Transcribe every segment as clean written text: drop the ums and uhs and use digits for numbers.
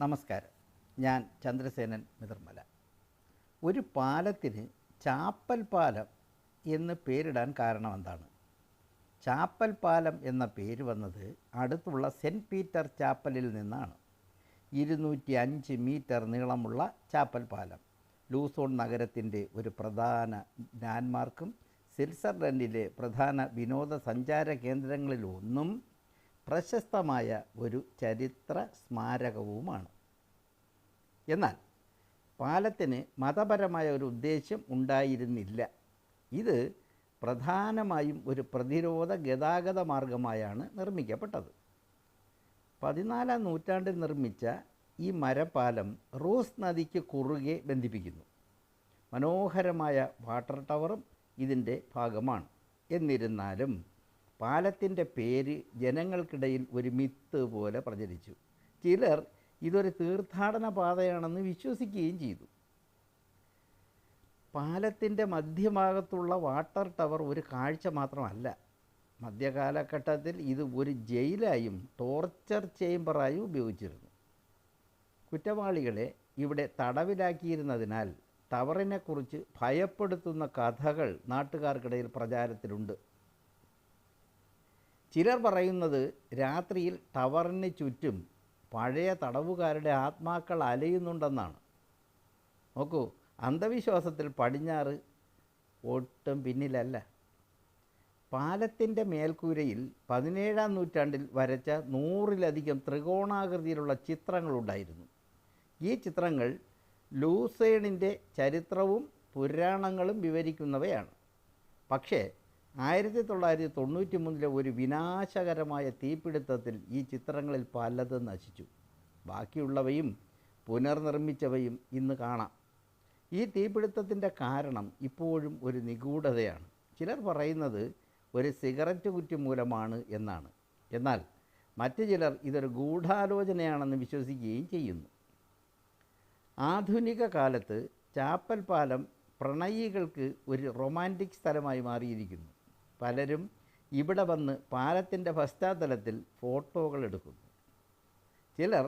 നമസ്കാരം. ഞാൻ ചന്ദ്രസേനൻ മിതർമല. ഒരു പാലത്തിന് ചാപ്പൽ പാലം എന്ന് പേരിടാൻ കാരണം എന്താണ്? ചാപ്പൽ പാലം എന്ന പേര് വന്നത് അടുത്തുള്ള സെൻറ്റ് പീറ്റർ ചാപ്പലിൽ നിന്നാണ്. 205 മീറ്റർ നീളമുള്ള ചാപ്പൽ പാലം ലൂസോൺ നഗരത്തിൻ്റെ ഒരു പ്രധാന ലാൻഡ്മാർക്കും സ്വിറ്റ്സർലൻഡിലെ പ്രധാന വിനോദസഞ്ചാര കേന്ദ്രങ്ങളിലൊന്നും പ്രശസ്തമായ ഒരു ചരിത്ര സ്മാരകവുമാണ്. എന്നാൽ പാലത്തിന് മതപരമായ ഒരു ഉദ്ദേശ്യം ഉണ്ടായിരുന്നില്ല. ഇത് പ്രധാനമായും ഒരു പ്രതിരോധ ഗതാഗത മാർഗമായാണ് നിർമ്മിക്കപ്പെട്ടത്. 14-ാം നൂറ്റാണ്ടിൽ നിർമ്മിച്ച ഈ മരപ്പാലം റോസ് നദിക്ക് കുറുകെ ബന്ധിപ്പിക്കുന്നു. മനോഹരമായ വാട്ടർ ടവറും ഇതിൻ്റെ ഭാഗമാണ്. എന്നിരുന്നാലും പാലത്തിൻ്റെ പേര് ജനങ്ങൾക്കിടയിൽ ഒരു മിത്ത് പോലെ പ്രചരിച്ചു. ചിലർ ഇതൊരു തീർത്ഥാടന പാതയാണെന്ന് വിശ്വസിക്കുകയും ചെയ്തു. പാലത്തിൻ്റെ മധ്യഭാഗത്തുള്ള വാട്ടർ ടവർ ഒരു കാഴ്ച മാത്രമല്ല. മധ്യകാലഘട്ടത്തിൽ ഇത് ഒരു ജയിലായും ടോർച്ചർ ചേംബറായും ഉപയോഗിച്ചിരുന്നു. കുറ്റവാളികളെ ഇവിടെ തടവിലാക്കിയിരുന്നതിനാൽ ടവറിനെക്കുറിച്ച് ഭയപ്പെടുത്തുന്ന കഥകൾ നാട്ടുകാർക്കിടയിൽ പ്രചാരത്തിലുണ്ട്. ചിലർ പറയുന്നത് രാത്രിയിൽ ടവറിന് ചുറ്റും പഴയ തടവുകാരുടെ ആത്മാക്കൾ അലയുന്നുണ്ടെന്നാണ്. നോക്കൂ, അന്ധവിശ്വാസത്തിൽ പടിഞ്ഞാറ് ഒട്ടും പിന്നിലല്ല. പാലത്തിൻ്റെ മേൽക്കൂരയിൽ 17-ാം നൂറ്റാണ്ടിൽ വരച്ച 100-ലധികം ത്രികോണാകൃതിയിലുള്ള ചിത്രങ്ങളുണ്ടായിരുന്നു. ഈ ചിത്രങ്ങൾ ലൂസേണിൻ്റെ ചരിത്രവും പുരാണങ്ങളും വിവരിക്കുന്നവയാണ്. പക്ഷേ 1993 ഒരു വിനാശകരമായ തീപിടുത്തത്തിൽ ഈ ചിത്രങ്ങളിൽ പലതും നശിച്ചു. ബാക്കിയുള്ളവയും പുനർനിർമ്മിച്ചവയും ഇന്ന് കാണാം. ഈ തീപിടുത്തത്തിൻ്റെ കാരണം ഇപ്പോഴും ഒരു നിഗൂഢതയാണ്. ചിലർ പറയുന്നത് ഒരു സിഗരറ്റ് കുറ്റി മൂലമാണ് എന്നാണ്. എന്നാൽ മറ്റു ചിലർ ഇതൊരു ഗൂഢാലോചനയാണെന്ന് വിശ്വസിക്കുകയും ചെയ്യുന്നു. ആധുനിക കാലത്ത് ചാപ്പൽ പാലം പ്രണയികൾക്ക് ഒരു റൊമാൻറ്റിക് സ്ഥലമായി മാറിയിരിക്കുന്നു. പലരും ഇവിടെ വന്ന് പാലത്തിൻ്റെ പശ്ചാത്തലത്തിൽ ഫോട്ടോകൾ എടുക്കുന്നു. ചിലർ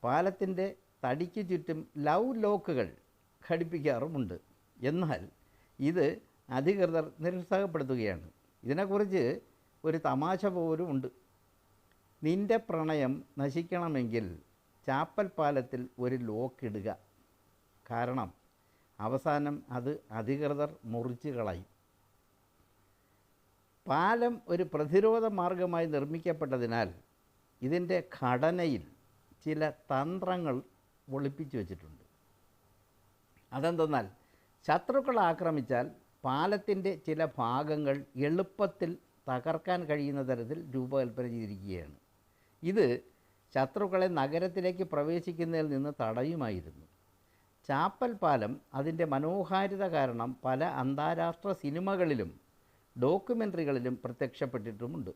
പാലത്തിൻ്റെ തടിക്ക് ചുറ്റും ലവ് ലോക്കുകൾ ഘടിപ്പിക്കാറുമുണ്ട്. എന്നാൽ ഇത് അധികൃതർ നിരുത്സാഹപ്പെടുത്തുകയാണ്. ഇതിനെക്കുറിച്ച് ഒരു തമാശ പോലും ഉണ്ട്. നിൻ്റെ പ്രണയം നശിക്കണമെങ്കിൽ ചാപ്പൽ പാലത്തിൽ ഒരു ലോക്ക് ഇടുക. കാരണം അവസാനം അത് അധികൃതർ മുറിച്ച് കളയും. പാലം ഒരു പ്രതിരോധ മാർഗമായി നിർമ്മിക്കപ്പെട്ടതിനാൽ ഇതിൻ്റെ ഘടനയിൽ ചില തന്ത്രങ്ങൾ ഒളിപ്പിച്ചു വച്ചിട്ടുണ്ട്. അതെന്തെന്നാൽ ശത്രുക്കൾ ആക്രമിച്ചാൽ പാലത്തിൻ്റെ ചില ഭാഗങ്ങൾ എളുപ്പത്തിൽ തകർക്കാൻ കഴിയുന്ന തരത്തിൽ രൂപകൽപ്പന ചെയ്തിരിക്കുകയാണ്. ഇത് ശത്രുക്കളെ നഗരത്തിലേക്ക് പ്രവേശിക്കുന്നതിൽ നിന്ന് തടയുമായിരുന്നു. ചാപ്പൽ പാലം അതിൻ്റെ മനോഹാരിത കാരണം പല അന്താരാഷ്ട്ര സിനിമകളിലും ഡോക്യുമെൻ്ററികളിലും പ്രത്യക്ഷപ്പെട്ടിട്ടുമുണ്ട്.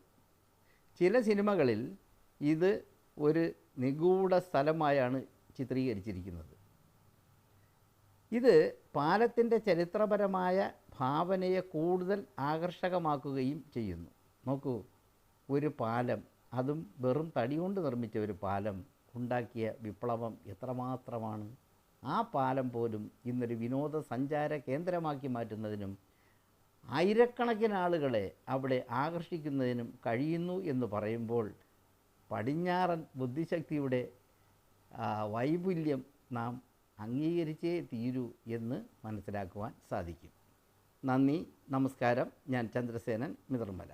ചില സിനിമകളിൽ ഇത് ഒരു നിഗൂഢ സ്ഥലമായാണ് ചിത്രീകരിച്ചിരിക്കുന്നത്. ഇത് പാലത്തിൻ്റെ ചരിത്രപരമായ ഭാവനയെ കൂടുതൽ ആകർഷകമാക്കുകയും ചെയ്യുന്നു. നോക്കൂ, ഒരു പാലം, അതും വെറും തടി കൊണ്ട് നിർമ്മിച്ച ഒരു പാലം ഉണ്ടാക്കിയ വിപ്ലവം എത്രമാത്രമാണ്. ആ പാലം പോലും ഇന്നൊരു വിനോദസഞ്ചാര കേന്ദ്രമാക്കി മാറ്റുന്നതിനും ആയിരക്കണക്കിന് ആളുകളെ അവിടെ ആകർഷിക്കുന്നതിനും കഴിയുന്നു എന്ന് പറയുമ്പോൾ പടിഞ്ഞാറൻ ബുദ്ധിശക്തിയുടെ വൈപുല്യം നാം അംഗീകരിച്ചേ തീരൂ എന്ന് മനസ്സിലാക്കുവാൻ സാധിക്കും. നന്ദി, നമസ്കാരം. ഞാൻ ചന്ദ്രസേനൻ മിതർമല.